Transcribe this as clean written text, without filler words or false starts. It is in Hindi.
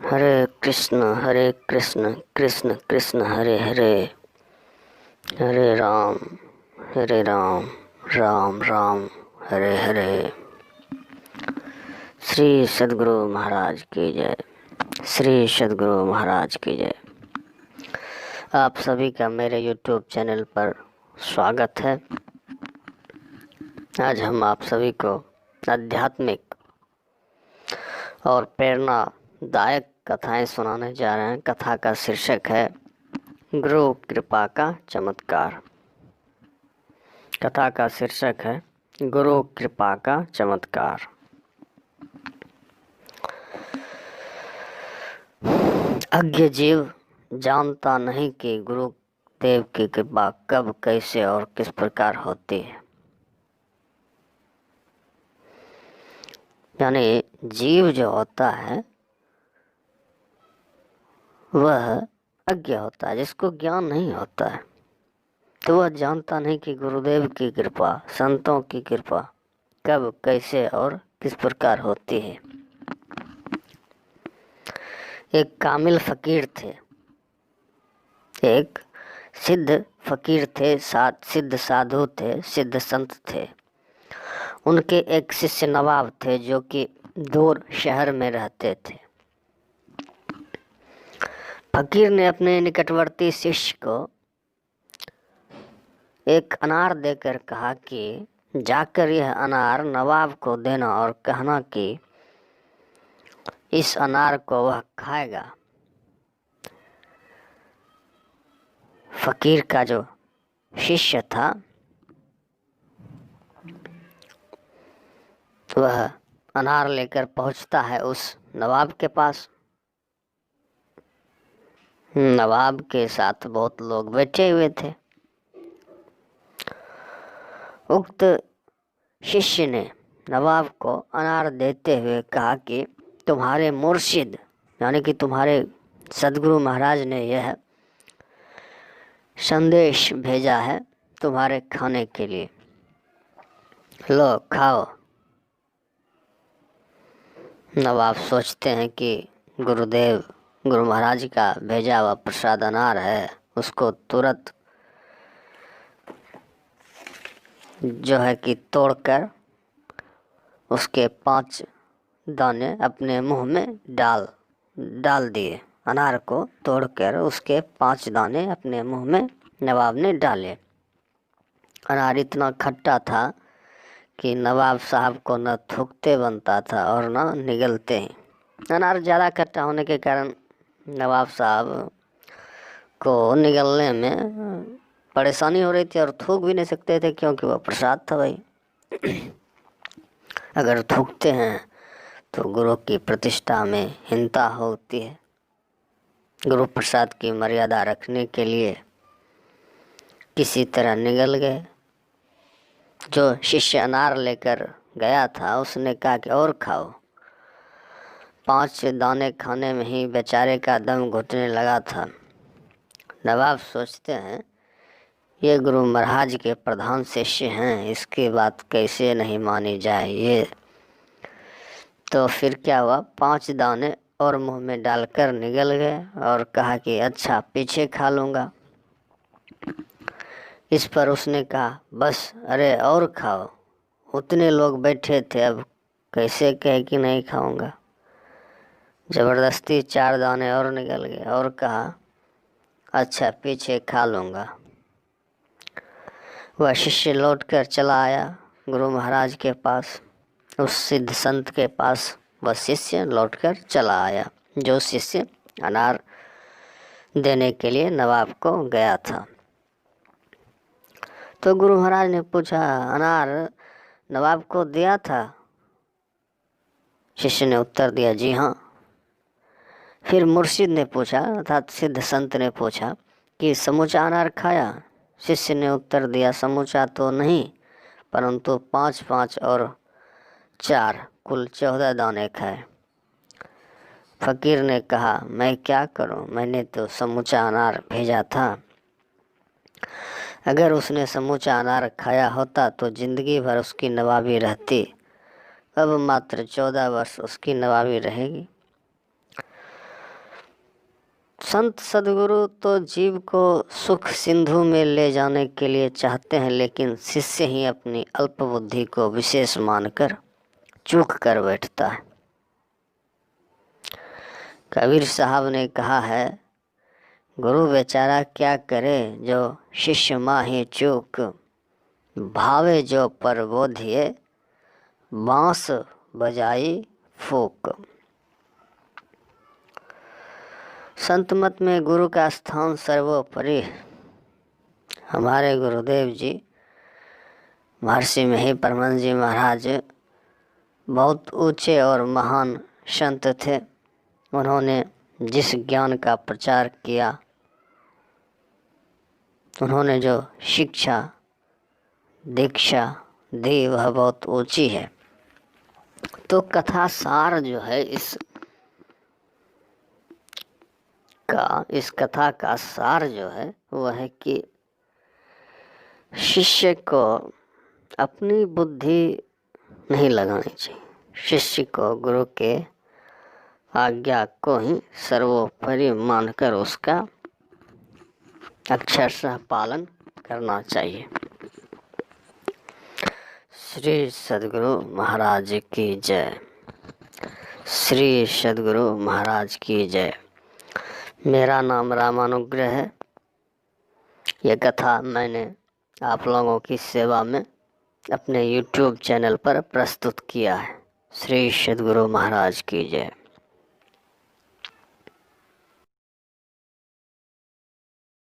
हरे कृष्ण कृष्ण कृष्ण हरे हरे, हरे राम राम राम हरे हरे। श्री सद्गुरु महाराज की जय, श्री सद्गुरु महाराज की जय। आप सभी का मेरे YouTube चैनल पर स्वागत है। आज हम आप सभी को आध्यात्मिक और प्रेरणादायक कथाएं सुनाने जा रहे हैं। कथा का शीर्षक है गुरु कृपा का चमत्कार। कथा का शीर्षक है गुरु कृपा का चमत्कार। अज्ञ जीव जानता नहीं कि गुरुदेव की कृपा कब, कैसे और किस प्रकार होती है। यानी जीव जो होता है वह अज्ञ होता है, जिसको ज्ञान नहीं होता है, तो वह जानता नहीं कि गुरुदेव की कृपा, संतों की कृपा कब, कैसे और किस प्रकार होती है। एक कामिल फकीर थे, एक सिद्ध फकीर थे, सिद्ध साधु थे, सिद्ध संत थे। उनके एक शिष्य नवाब थे जो कि दूर शहर में रहते थे। फकीर ने अपने निकटवर्ती शिष्य को एक अनार देकर कहा कि जाकर यह अनार नवाब को देना और कहना कि इस अनार को वह खाएगा। फकीर का जो शिष्य था वह अनार लेकर पहुंचता है उस नवाब के पास। नवाब के साथ बहुत लोग बैठे हुए थे। उक्त शिष्य ने नवाब को अनार देते हुए कहा कि तुम्हारे मुर्शिद यानी कि तुम्हारे सद्गुरु महाराज ने यह संदेश भेजा है तुम्हारे खाने के लिए, लो खाओ। नवाब सोचते हैं कि गुरु महाराज का भेजा हुआ प्रसाद अनार है, उसको तुरंत जो है कि तोड़कर उसके 5 दाने अपने मुंह में डाल दिए। अनार को तोड़कर उसके 5 दाने अपने मुंह में नवाब ने डाले। अनार इतना खट्टा था कि नवाब साहब को न थूकते बनता था और न निगलते ही। अनार ज़्यादा खट्टा होने के कारण नवाब साहब को निगलने में परेशानी हो रही थी और थूक भी नहीं सकते थे, क्योंकि वह प्रसाद था भाई। अगर थूकते हैं तो गुरु की प्रतिष्ठा में हीनता होती है। गुरु प्रसाद की मर्यादा रखने के लिए किसी तरह निगल गए। जो शिष्य अनार लेकर गया था उसने कहा कि और खाओ। 5 दाने खाने में ही बेचारे का दम घुटने लगा था। नवाब सोचते हैं ये गुरु महाराज के प्रधान शिष्य हैं, इसकी बात कैसे नहीं मानी जाए। ये तो फिर क्या हुआ, 5 दाने और मुंह में डालकर निगल गए और कहा कि अच्छा पीछे खा लूँगा। इस पर उसने कहा बस, अरे और खाओ। उतने लोग बैठे थे, अब कैसे कहे कि नहीं खाऊंगा। ज़बरदस्ती 4 दाने और निकल गए और कहा अच्छा पीछे खा लूँगा। वह शिष्य लौटकर चला आया गुरु महाराज के पास, उस सिद्ध संत के पास वह शिष्य लौटकर चला आया, जो शिष्य अनार देने के लिए नवाब को गया था। तो गुरु महाराज ने पूछा अनार नवाब को दिया था? शिष्य ने उत्तर दिया जी हाँ। फिर मुर्शिद ने पूछा अर्थात सिद्ध संत ने पूछा कि समूचा अनार खाया? शिष्य ने उत्तर दिया समूचा तो नहीं, परंतु 5-5 और 4 कुल 14 दाने खाए। फकीर ने कहा मैं क्या करूं, मैंने तो समूचा अनार भेजा था। अगर उसने समूचा अनार खाया होता तो जिंदगी भर उसकी नवाबी रहती, अब मात्र 14 वर्ष उसकी नवाबी रहेगी। संत सदगुरु तो जीव को सुख सिंधु में ले जाने के लिए चाहते हैं, लेकिन शिष्य ही अपनी अल्प बुद्धि को विशेष मानकर चूक कर बैठता है। कबीर साहब ने कहा है, गुरु बेचारा क्या करे जो शिष्य माही चूक, भावे जो परबोधिए बांस बजाई फूक। संत मत में गुरु का स्थान सर्वोपरि। हमारे गुरुदेव जी महर्षि मही परमानंद जी महाराज बहुत ऊंचे और महान संत थे। उन्होंने जिस ज्ञान का प्रचार किया, उन्होंने जो शिक्षा दीक्षा दी वह बहुत ऊंची है। तो कथा सार जो है इस कथा का सार जो है वह है कि शिष्य को अपनी बुद्धि नहीं लगानी चाहिए। शिष्य को गुरु के आज्ञा को ही सर्वोपरि मानकर उसका अक्षरशः पालन करना चाहिए। श्री सद्गुरु महाराज की जय। श्री सद्गुरु महाराज की जय। मेरा नाम रामानुग्रह है। यह कथा मैंने आप लोगों की सेवा में अपने YouTube चैनल पर प्रस्तुत किया है। श्री सद्गुरु महाराज की जय।